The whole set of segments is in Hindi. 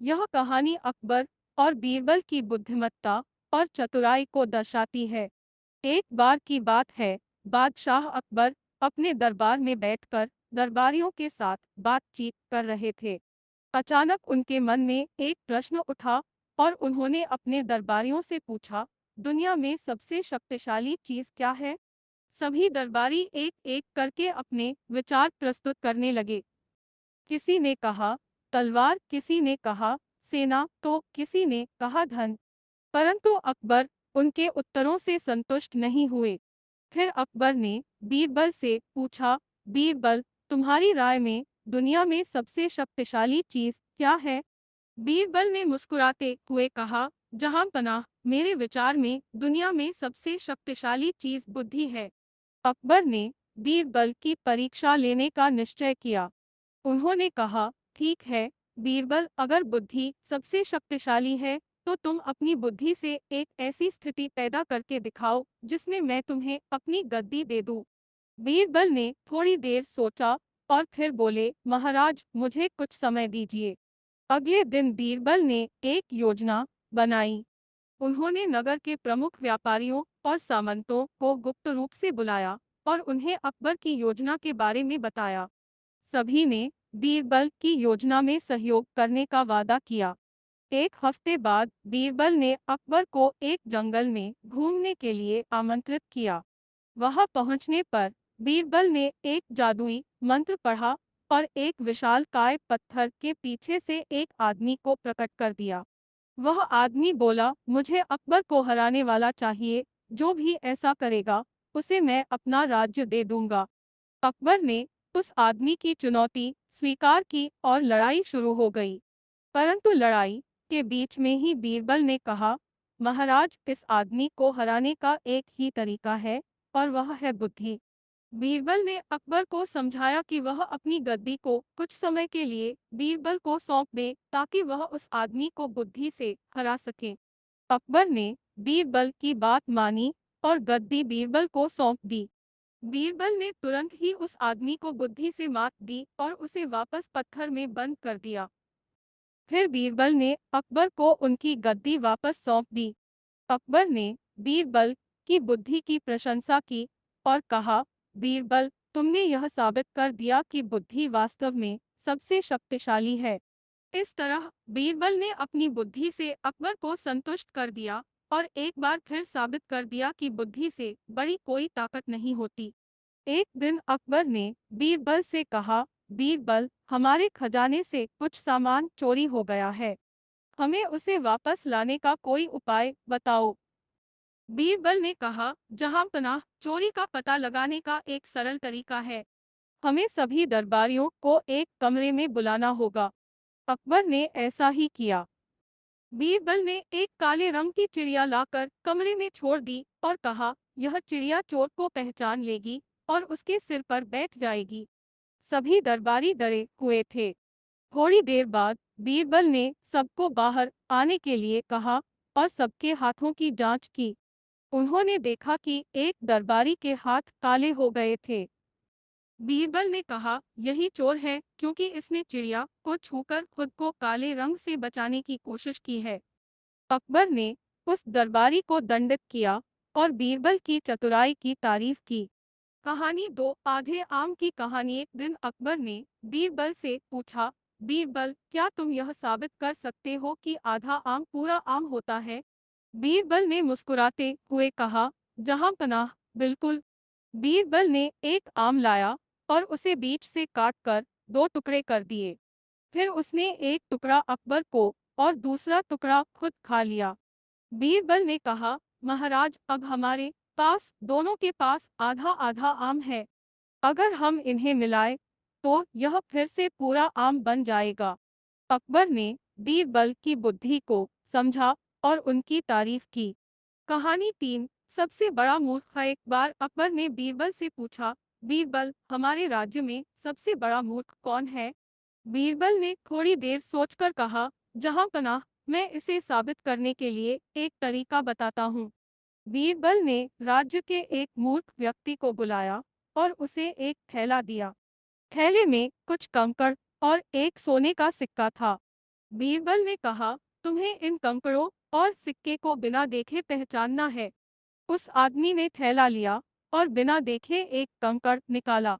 यह कहानी अकबर और बीरबल की बुद्धिमत्ता और चतुराई को दर्शाती है। एक बार की बात है, बादशाह अकबर अपने दरबार में बैठकर दरबारियों के साथ बातचीत कर रहे थे। अचानक उनके मन में एक प्रश्न उठा और उन्होंने अपने दरबारियों से पूछा, दुनिया में सबसे शक्तिशाली चीज क्या है? सभी दरबारी एक एक करके अपने विचार प्रस्तुत करने लगे। किसी ने कहा तलवार, किसी ने कहा सेना, तो किसी ने कहा धन। परंतु अकबर उनके उत्तरों से संतुष्ट नहीं हुए। फिर अकबर ने बीरबल से पूछा, बीरबल, तुम्हारी राय में दुनिया में सबसे शक्तिशाली चीज क्या है? बीरबल ने मुस्कुराते हुए कहा, जहां पनाह, मेरे विचार में दुनिया में सबसे शक्तिशाली चीज बुद्धि है। अकबर ने बीरबल की परीक्षा लेने का निश्चय किया। उन्होंने कहा, ठीक है बीरबल, अगर बुद्धि सबसे शक्तिशाली है तो तुम अपनी बुद्धि से एक ऐसी स्थिति पैदा करके दिखाओ जिसमें मैं तुम्हें अपनी गद्दी दे दूं। बीरबल ने थोड़ी देर सोचा और फिर बोले, महाराज, मुझे कुछ समय दीजिए। अगले दिन बीरबल ने एक योजना बनाई। उन्होंने नगर के प्रमुख व्यापारियों और सामंतों को गुप्त रूप से बुलाया और उन्हें अकबर की योजना के बारे में बताया। सभी ने बीरबल की योजना में सहयोग करने का वादा किया। एक हफ्ते बाद बीरबल ने अकबर को एक जंगल में घूमने के लिए आमंत्रित किया। वहां पहुंचने पर बीरबल ने एक जादुई मंत्र पढ़ा और एक विशालकाय पत्थर के पीछे से एक आदमी को प्रकट कर दिया। वह आदमी बोला, मुझे अकबर को हराने वाला चाहिए, जो भी ऐसा करेगा उसे मैं अपना राज्य दे दूंगा। अकबर ने उस आदमी की चुनौती स्वीकार की और लड़ाई शुरू हो गई। परंतु लड़ाई के बीच में ही बीरबल ने कहा, महाराज, इस आदमी को हराने का एक ही तरीका है और वह है बुद्धि। बीरबल ने अकबर को समझाया कि वह अपनी गद्दी को कुछ समय के लिए बीरबल को सौंप दे ताकि वह उस आदमी को बुद्धि से हरा सके। अकबर ने बीरबल की बात मानी और गद्दी बीरबल को सौंप दी। बीरबल ने तुरंत ही उस आदमी को बुद्धि से मात दी और उसे वापस पत्थर में बंद कर दिया। फिर बीरबल ने अकबर को उनकी गद्दी वापस सौंप दी। अकबर ने बीरबल की बुद्धि की प्रशंसा की और कहा, बीरबल, तुमने यह साबित कर दिया कि बुद्धि वास्तव में सबसे शक्तिशाली है। इस तरह बीरबल ने अपनी बुद्धि से अकबर को संतुष्ट कर दिया और एक बार फिर साबित कर दिया कि बुद्धि से बड़ी कोई ताकत नहीं होती। एक दिन अकबर ने बीरबल से कहा, बीरबल, हमारे खजाने से कुछ सामान चोरी हो गया है, हमें उसे वापस लाने का कोई उपाय बताओ। बीरबल ने कहा, जहां पनाह, चोरी का पता लगाने का एक सरल तरीका है। हमें सभी दरबारियों को एक कमरे में बुलाना होगा। अकबर ने ऐसा ही किया। बीरबल ने एक काले रंग की चिड़िया लाकर कमरे में छोड़ दी और कहा, यह चिड़िया चोर को पहचान लेगी और उसके सिर पर बैठ जाएगी। सभी दरबारी डरे हुए थे। थोड़ी देर बाद बीरबल ने सबको बाहर आने के लिए कहा और सबके हाथों की जांच की। उन्होंने देखा कि एक दरबारी के हाथ काले हो गए थे। बीरबल ने कहा, यही चोर है, क्योंकि इसने चिड़िया को छूकर खुद को काले रंग से बचाने की कोशिश की है। अकबर ने उस दरबारी को दंडित किया और बीरबल की चतुराई की तारीफ की। कहानी दो, आधे आम की कहानी। एक दिन अकबर ने बीरबल से पूछा, बीरबल, क्या तुम यह साबित कर सकते हो कि आधा आम पूरा आम होता है? बीरबल ने मुस्कुराते हुए कहा, जहां पनाह, बिल्कुल। बीरबल ने एक आम लाया और उसे बीच से काटकर दो टुकड़े कर दिए। फिर उसने एक टुकड़ा अकबर को और दूसरा टुकड़ा खुद खा लिया। बीरबल ने कहा, महाराज, अब हमारे पास दोनों के पास आधा आधा आम है। अगर हम इन्हें मिलाएं तो यह फिर से पूरा आम बन जाएगा। अकबर ने बीरबल की बुद्धि को समझा और उनकी तारीफ की। कहानी तीन, सबसे बड़ा मूर्ख। एक बार अकबर ने बीरबल से पूछा, बीरबल, हमारे राज्य में सबसे बड़ा मूर्ख कौन है? बीरबल ने थोड़ी देर सोचकर कहा, जहां पनाह, मैं इसे साबित करने के लिए एक तरीका बताता हूँ। बीरबल ने राज्य के एक मूर्ख व्यक्ति को बुलाया और उसे एक थैला दिया। थैले में कुछ कंकड़ और एक सोने का सिक्का था। बीरबल ने कहा, तुम्हें इन कंकड़ों और सिक्के को बिना देखे पहचानना है। उस आदमी ने थैला लिया और बिना देखे एक कंकड़ निकाला।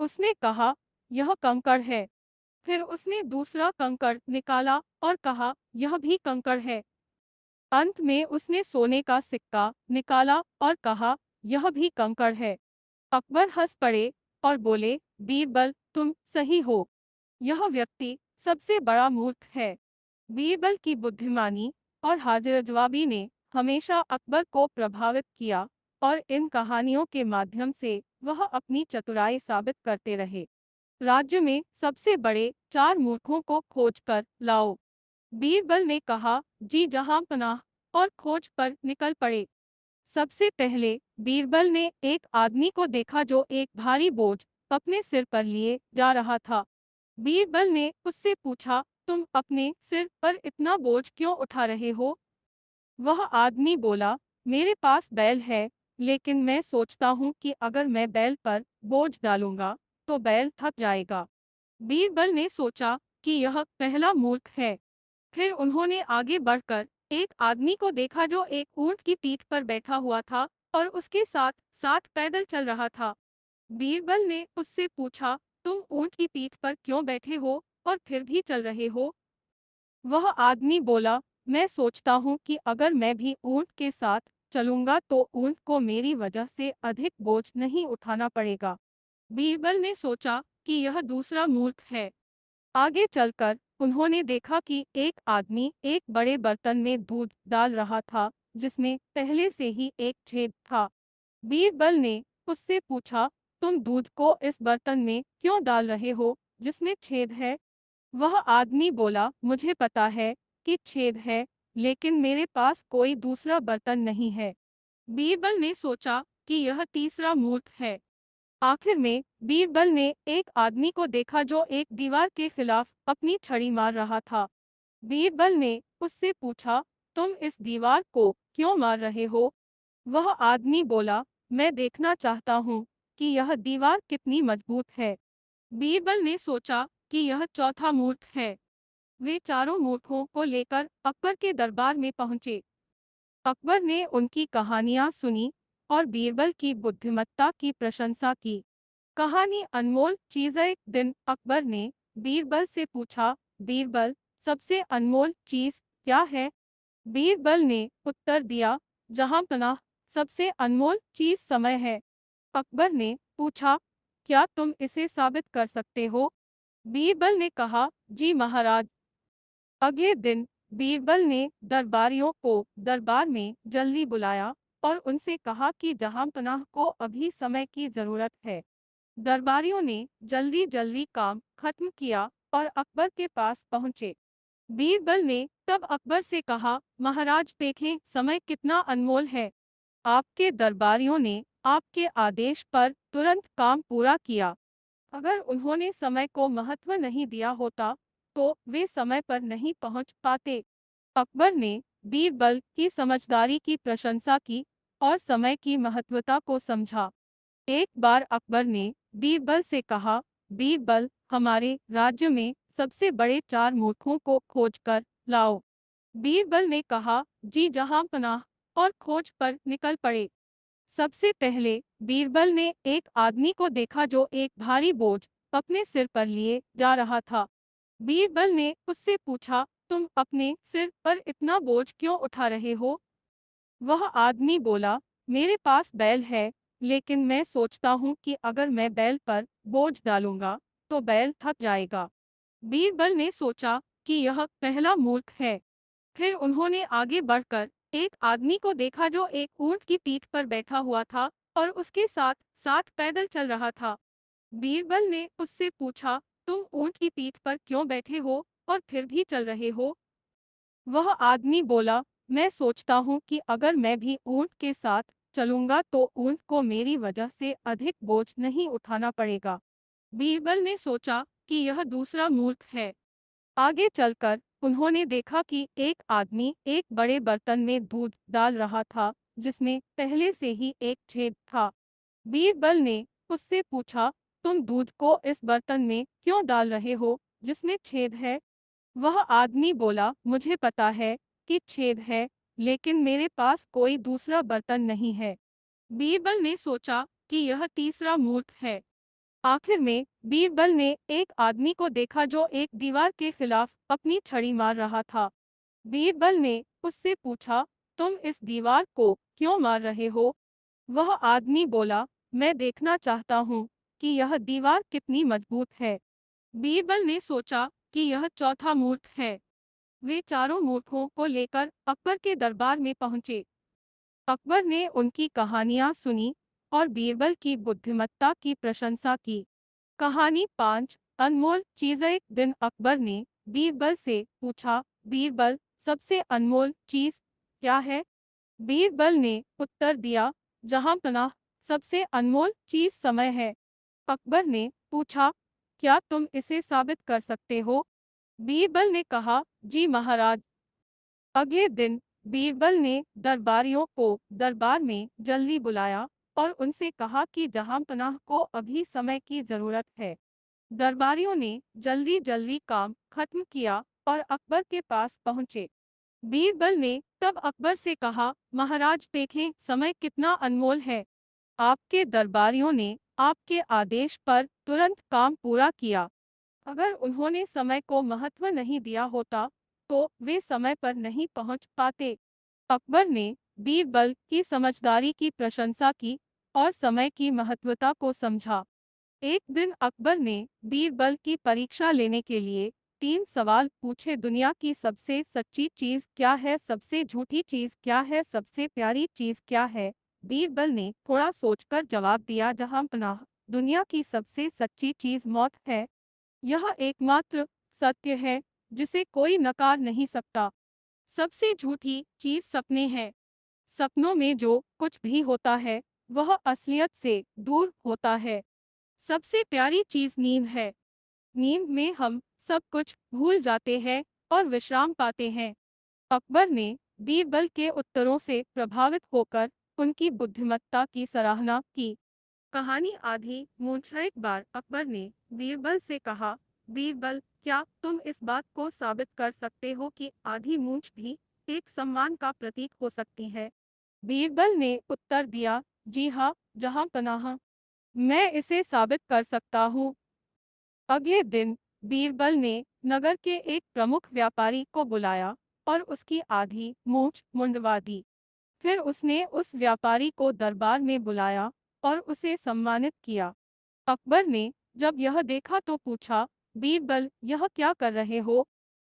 उसने कहा, यह कंकड़ है। फिर उसने दूसरा कंकड़ निकाला और कहा, यह भी कंकड़ है। अंत में उसने सोने का सिक्का निकाला और कहा, यह भी कंकड़ है। अकबर हंस पड़े और बोले, बीरबल तुम सही हो। यह व्यक्ति सबसे बड़ा मूर्ख है। बीरबल की बुद्धिमानी और हाजिर जवाबी ने हमेशा अकबर को प्रभावित किया और इन कहानियों के माध्यम से वह अपनी चतुराई साबित करते रहे। राज्य में सबसे बड़े 4 मूर्खों को खोज कर लाओ। बीरबल ने कहा, जी जहां पनाह, और खोज पर निकल पड़े। सबसे पहले बीरबल ने एक आदमी को देखा जो एक भारी बोझ अपने सिर पर लिए जा रहा था। बीरबल ने उससे पूछा, तुम अपने सिर पर इतना बोझ क्यों उठा रहे हो? वह आदमी बोला, मेरे पास बैल है, लेकिन मैं सोचता हूँ कि अगर मैं बैल पर बोझ डालूंगा तो बैल थक जाएगा। बीरबल ने सोचा कि यह पहला मूर्ख है। फिर उन्होंने आगे बढ़कर एक आदमी को देखा जो एक ऊंट की पीठ पर बैठा हुआ था और उसके साथ साथ पैदल चल रहा था। बीरबल ने उससे पूछा, तुम ऊंट की पीठ पर क्यों बैठे हो और फिर भी चल रहे हो? वह आदमी बोला, मैं सोचता हूँ कि अगर मैं भी ऊंट के साथ चलूंगा तो ऊंट को मेरी वजह से अधिक बोझ नहीं उठाना पड़ेगा। बीरबल ने सोचा कि यह दूसरा मूर्ख है। आगे चलकर उन्होंने देखा कि एक आदमी एक बड़े बर्तन में दूध डाल रहा था जिसमें पहले से ही एक छेद था। बीरबल ने उससे पूछा, तुम दूध को इस बर्तन में क्यों डाल रहे हो जिसमें छेद है? वह आदमी बोला, मुझे पता है कि छेद है, लेकिन मेरे पास कोई दूसरा बर्तन नहीं है। बीरबल ने सोचा कि यह तीसरा मूर्ख है। आखिर में बीरबल ने एक आदमी को देखा जो एक दीवार के खिलाफ अपनी छड़ी मार रहा था। बीरबल ने उससे पूछा, तुम इस दीवार को क्यों मार रहे हो? वह आदमी बोला, मैं देखना चाहता हूँ कि यह दीवार कितनी मजबूत है। बीरबल ने सोचा कि यह चौथा मूर्ख है। वे चारों मूर्खों को लेकर अकबर के दरबार में पहुंचे। अकबर ने उनकी कहानियां सुनी और बीरबल की बुद्धिमत्ता की प्रशंसा की। कहानी अनमोल चीज़। एक दिन अकबर ने बीरबल से पूछा, बीरबल सबसे अनमोल चीज क्या है? बीरबल ने उत्तर दिया, जहां पनाह सबसे अनमोल चीज समय है। अकबर ने पूछा, क्या तुम इसे साबित कर सकते हो? बीरबल ने कहा, जी महाराज। अगले दिन बीरबल ने दरबारियों को दरबार में जल्दी बुलाया और उनसे कहा कि जहां पनाह को अभी समय की जरूरत है। दरबारियों ने जल्दी जल्दी काम खत्म किया और अकबर के पास पहुंचे। बीरबल ने तब अकबर से कहा, महाराज देखें समय कितना अनमोल है। आपके दरबारियों ने आपके आदेश पर तुरंत काम पूरा किया। अगर उन्होंने समय को महत्व नहीं दिया होता तो वे समय पर नहीं पहुंच पाते। अकबर ने बीरबल की समझदारी की प्रशंसा की और समय की महत्वता को समझा। एक बार अकबर ने बीरबल से कहा, बीरबल हमारे राज्य में सबसे बड़े 4 मूर्खों को खोज कर लाओ। बीरबल ने कहा, जी जहां पनाह, और खोज पर निकल पड़े। सबसे पहले बीरबल ने एक आदमी को देखा जो एक भारी बोझ अपने सिर पर लिए जा रहा था। बीरबल ने उससे पूछा, तुम अपने सिर पर इतना बोझ क्यों उठा रहे हो? वह आदमी बोला, मेरे पास बैल है, लेकिन मैं सोचता हूँ कि अगर मैं बैल पर बोझ डालूंगा तो बैल थक जाएगा। बीरबल ने सोचा कि यह पहला मूर्ख है। फिर उन्होंने आगे बढ़कर एक आदमी को देखा जो एक ऊंट की पीठ पर बैठा हुआ था और उसके साथ साथ पैदल चल रहा था। बीरबल ने उससे पूछा, तुम ऊंट की पीठ पर क्यों बैठे हो और फिर भी चल रहे हो? वह आदमी बोला, मैं सोचता हूँ कि अगर मैं भी ऊंट के साथ चलूंगा तो ऊंट को मेरी वजह से अधिक बोझ नहीं उठाना पड़ेगा। बीरबल ने सोचा कि यह दूसरा मूर्ख है। आगे चलकर उन्होंने देखा कि एक आदमी एक बड़े बर्तन में दूध डाल रहा था जिसमें पहले से ही एक छेद था। बीरबल ने उससे पूछा, तुम दूध को इस बर्तन में क्यों डाल रहे हो जिसमें छेद है? वह आदमी बोला, मुझे पता है कि छेद है, लेकिन मेरे पास कोई दूसरा बर्तन नहीं है। बीरबल ने सोचा कि यह तीसरा मूर्ख है। आखिर में बीरबल ने एक आदमी को देखा जो एक दीवार के खिलाफ अपनी छड़ी मार रहा था। बीरबल ने उससे पूछा, तुम इस दीवार को क्यों मार रहे हो? वह आदमी बोला, मैं देखना चाहता हूँ कि यह दीवार कितनी मजबूत है। बीरबल ने सोचा कि यह चौथा मूर्ख है। वे चारों मूर्खों को लेकर अकबर के दरबार में पहुंचे। अकबर ने उनकी कहानियां सुनी और बीरबल की बुद्धिमत्ता की प्रशंसा की। कहानी 5 अनमोल चीज़। एक दिन अकबर ने बीरबल से पूछा, बीरबल, सबसे अनमोल चीज क्या है? बीरबल ने उत्तर दिया, जहां पनाह, सबसे अनमोल चीज समय है। अकबर ने पूछा, क्या तुम इसे साबित कर सकते हो? बीरबल ने कहा, जी महाराज। अगले दिन बीरबल ने दरबारियों को दरबार में जल्दी बुलाया और उनसे कहा कि जहां पनाह को अभी समय की जरूरत है। दरबारियों ने जल्दी जल्दी काम खत्म किया और अकबर के पास पहुंचे। बीरबल ने तब अकबर से कहा, महाराज देखें समय कितना अनमोल है। आपके दरबारियों ने आपके आदेश पर तुरंत काम पूरा किया। अगर उन्होंने समय को महत्व नहीं दिया होता तो वे समय पर नहीं पहुंच पाते। अकबर ने बीरबल की समझदारी की प्रशंसा की और समय की महत्वता को समझा। एक दिन अकबर ने बीरबल की परीक्षा लेने के लिए 3 सवाल पूछे। दुनिया की सबसे सच्ची चीज क्या है? सबसे झूठी चीज क्या है? सबसे प्यारी चीज क्या है? बीरबल ने थोड़ा सोचकर जवाब दिया, जहां पनाह, दुनिया की सबसे सच्ची चीज मौत है। यह एकमात्र सत्य है जिसे कोई नकार नहीं सकता। सबसे झूठी चीज सपने हैं। सपनों में जो कुछ भी होता है वह असलियत से दूर होता है। सबसे प्यारी चीज नींद है। नींद में हम सब कुछ भूल जाते हैं और विश्राम पाते हैं। अकबर ने बीरबल के उत्तरों से प्रभावित होकर उनकी बुद्धिमत्ता की सराहना की। कहानी आधी मूंछ। एक बार अकबर ने बीरबल से कहा, बीरबल, क्या तुम इस बात को साबित कर सकते हो कि आधी मूंछ भी एक सम्मान का प्रतीक हो सकती है? बीरबल ने उत्तर दिया, जी हाँ, जहां पनाह, मैं इसे साबित कर सकता हूँ। अगले दिन बीरबल ने नगर के एक प्रमुख व्यापारी को बुलाया और उसकी आधी मूंछ मुंडवा दी। फिर उसने उस व्यापारी को दरबार में बुलाया और उसे सम्मानित किया। अकबर ने जब यह देखा तो पूछा, बीरबल, यह क्या कर रहे हो?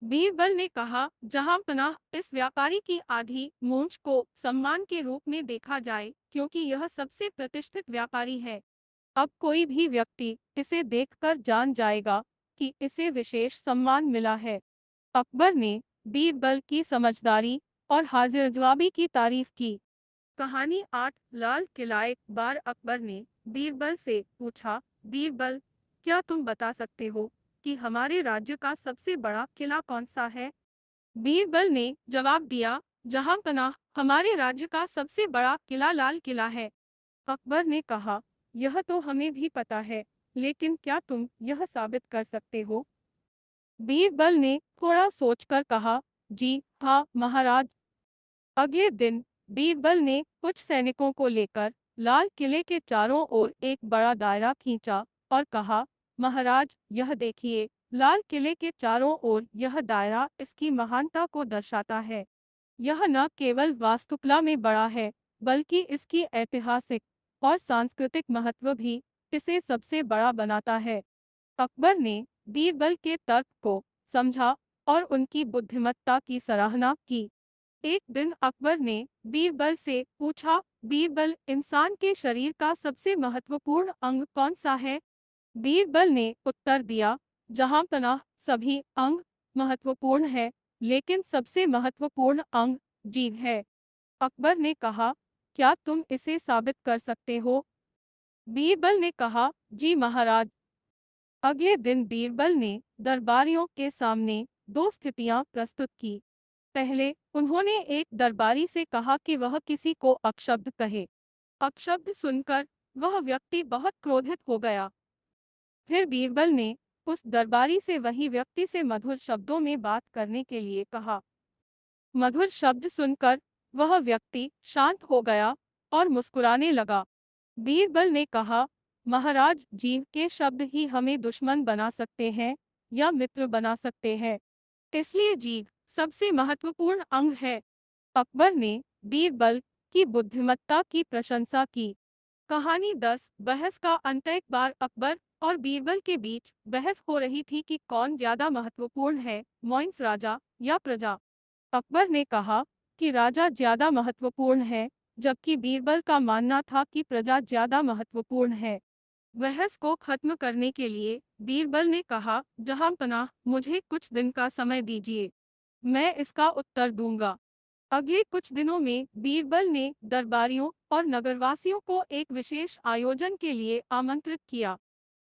बीरबल ने कहा, जहां पनाह, इस व्यापारी की आधी मूंछ को सम्मान के रूप में देखा जाए क्योंकि यह सबसे प्रतिष्ठित व्यापारी है। अब कोई भी व्यक्ति इसे देखकर जान जाएगा कि इसे विशेष सम्मान मिला है। अकबर ने बीरबल की समझदारी और हाजिर जवाबी की तारीफ की। कहानी 8 लाल किला। एक बार अकबर ने बीरबल से पूछा, बीरबल, क्या तुम बता सकते हो कि हमारे राज्य का सबसे बड़ा किला कौन सा है? बीरबल ने जवाब दिया, जहां पनाह, हमारे राज्य का सबसे बड़ा किला लाल किला है। अकबर ने कहा, यह तो हमें भी पता है, लेकिन क्या तुम यह साबित कर सकते हो? बीरबल ने थोड़ा सोचकर कहा, जी हाँ महाराज। अगले दिन बीरबल ने कुछ सैनिकों को लेकर लाल किले के चारों ओर एक बड़ा दायरा खींचा और कहा, महाराज, यह देखिए, लाल किले के चारों ओर यह दायरा इसकी महानता को दर्शाता है। यह न केवल वास्तुकला में बड़ा है, बल्कि इसकी ऐतिहासिक और सांस्कृतिक महत्व भी इसे सबसे बड़ा बनाता है। अकबर ने बीरबल के तर्क को समझा और उनकी बुद्धिमत्ता की सराहना की। एक दिन अकबर ने बीरबल से पूछा, बीरबल, इंसान के शरीर का सबसे महत्वपूर्ण अंग कौन सा है? बीरबल ने उत्तर दिया, जहां तनाह, सभी अंग महत्वपूर्ण है, लेकिन सबसे महत्वपूर्ण अंग जीभ है। अकबर ने कहा, क्या तुम इसे साबित कर सकते हो? बीरबल ने कहा, जी महाराज। अगले दिन बीरबल ने दरबारियों के सामने 2 स्थितियां प्रस्तुत की। पहले उन्होंने एक दरबारी से कहा कि वह किसी को अपशब्द कहे। अपशब्द सुनकर वह व्यक्ति बहुत क्रोधित हो गया। फिर बीरबल ने उस दरबारी से वही व्यक्ति से मधुर शब्दों में बात करने के लिए कहा। मधुर शब्द सुनकर वह व्यक्ति शांत हो गया और मुस्कुराने लगा। बीरबल ने कहा, महाराज, जीव के शब्द ही हमें दुश्मन बना सकते हैं या मित्र बना सकते हैं, इसलिए जीव सबसे महत्वपूर्ण अंग है। अकबर ने बीरबल की बुद्धिमत्ता की प्रशंसा की। कहानी 10 बहस का अंत। एक बार अकबर और बीरबल के बीच बहस हो रही थी कि कौन ज्यादा महत्वपूर्ण है, मोइंस राजा या प्रजा। अकबर ने कहा कि राजा ज्यादा महत्वपूर्ण है, जबकि बीरबल का मानना था कि प्रजा ज्यादा महत्वपूर्ण है। बहस को खत्म करने के लिए बीरबल ने कहा, जहांपनाह, मुझे कुछ दिन का समय दीजिए, मैं इसका उत्तर दूंगा। अगले कुछ दिनों में बीरबल ने दरबारियों और नगरवासियों को एक विशेष आयोजन के लिए आमंत्रित किया।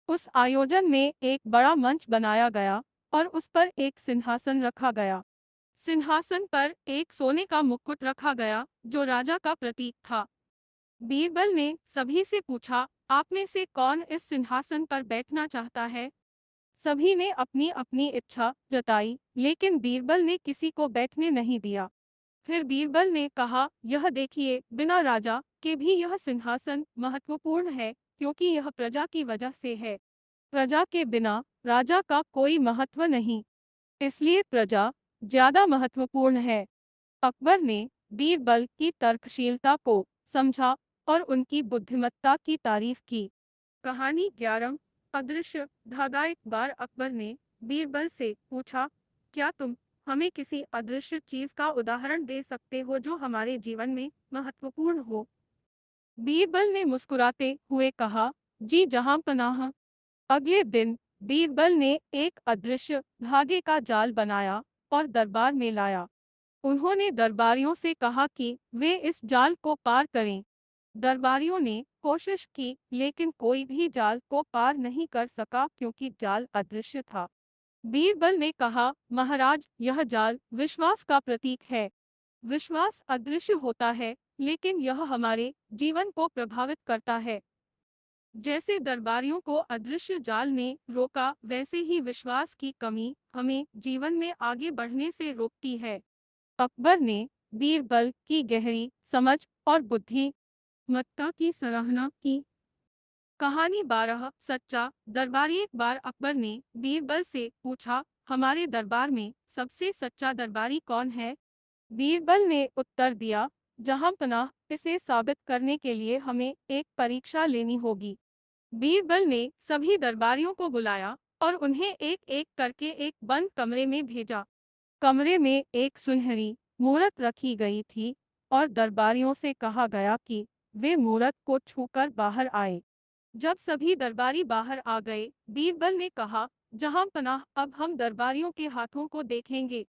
उस आयोजन में एक बड़ा मंच बनाया गया और उस पर एक सिंहासन रखा गया। सिंहासन पर एक सोने का मुकुट रखा गया जो राजा का प्रतीक था। बीरबल ने सभी से पूछा, आप में से कौन इस सिंहासन पर बैठना चाहता है? सभी ने अपनी अपनी इच्छा जताई, लेकिन बीरबल ने किसी को बैठने नहीं दिया। फिर बीरबल ने कहा, यह देखिए, बिना राजा के भी यह सिंहासन महत्वपूर्ण है, क्योंकि यह प्रजा की वजह से है। प्रजा के बिना राजा का कोई महत्व नहीं, इसलिए प्रजा ज्यादा महत्वपूर्ण है। अकबर ने बीरबल की तर्कशीलता को समझा और उनकी बुद्धिमत्ता की तारीफ की। कहानी 11 अदृश्य धागा। एक बार अकबर ने बीरबल से पूछा, क्या तुम हमें किसी अदृश्य चीज का उदाहरण दे सकते हो जो हमारे जीवन में महत्वपूर्ण हो? बीरबल ने मुस्कुराते हुए कहा, जी जहांपनाह। अगले दिन बीरबल ने एक अदृश्य धागे का जाल बनाया और दरबार में लाया। उन्होंने दरबारियों से कहा कि वे इस जाल को पार करें। दरबारियों ने कोशिश की, लेकिन कोई भी जाल को पार नहीं कर सका क्योंकि जाल अदृश्य था। बीरबल ने कहा, महाराज, यह जाल विश्वास का प्रतीक है। विश्वास अदृश्य होता है, लेकिन यह हमारे जीवन को प्रभावित करता है। जैसे दरबारियों को अदृश्य जाल ने रोका, वैसे ही विश्वास की कमी हमें जीवन में आगे बढ़ने से रोकती है। अकबर ने बीरबल की गहरी समझ और बुद्धिमत्ता की सराहना की। कहानी 12 सच्चा दरबारी। एक बार अकबर ने बीरबल से पूछा, हमारे दरबार में सबसे सच्चा दरबारी कौन है? बीरबल ने उत्तर दिया, जहांपनाह, इसे साबित करने के लिए हमें एक परीक्षा लेनी होगी। बीरबल ने सभी दरबारियों को बुलाया और उन्हें एक एक करके एक बंद कमरे में भेजा। कमरे में एक सुनहरी मूरत रखी गई थी और दरबारियों से कहा गया कि वे मूरत को छूकर बाहर आए। जब सभी दरबारी बाहर आ गए, बीरबल ने कहा, जहांपनाह, अब हम दरबारियों के हाथों को देखेंगे।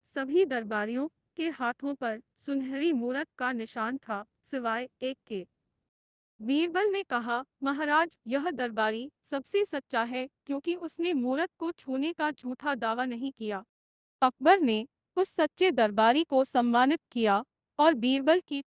सभी दरबारियों के हाथों पर सुनहरी मूरत का निशान था, सिवाय एक के। बीरबल ने कहा, महाराज, यह दरबारी सबसे सच्चा है क्योंकि उसने मूरत को छूने का झूठा दावा नहीं किया। अकबर ने उस सच्चे दरबारी को सम्मानित किया और बीरबल की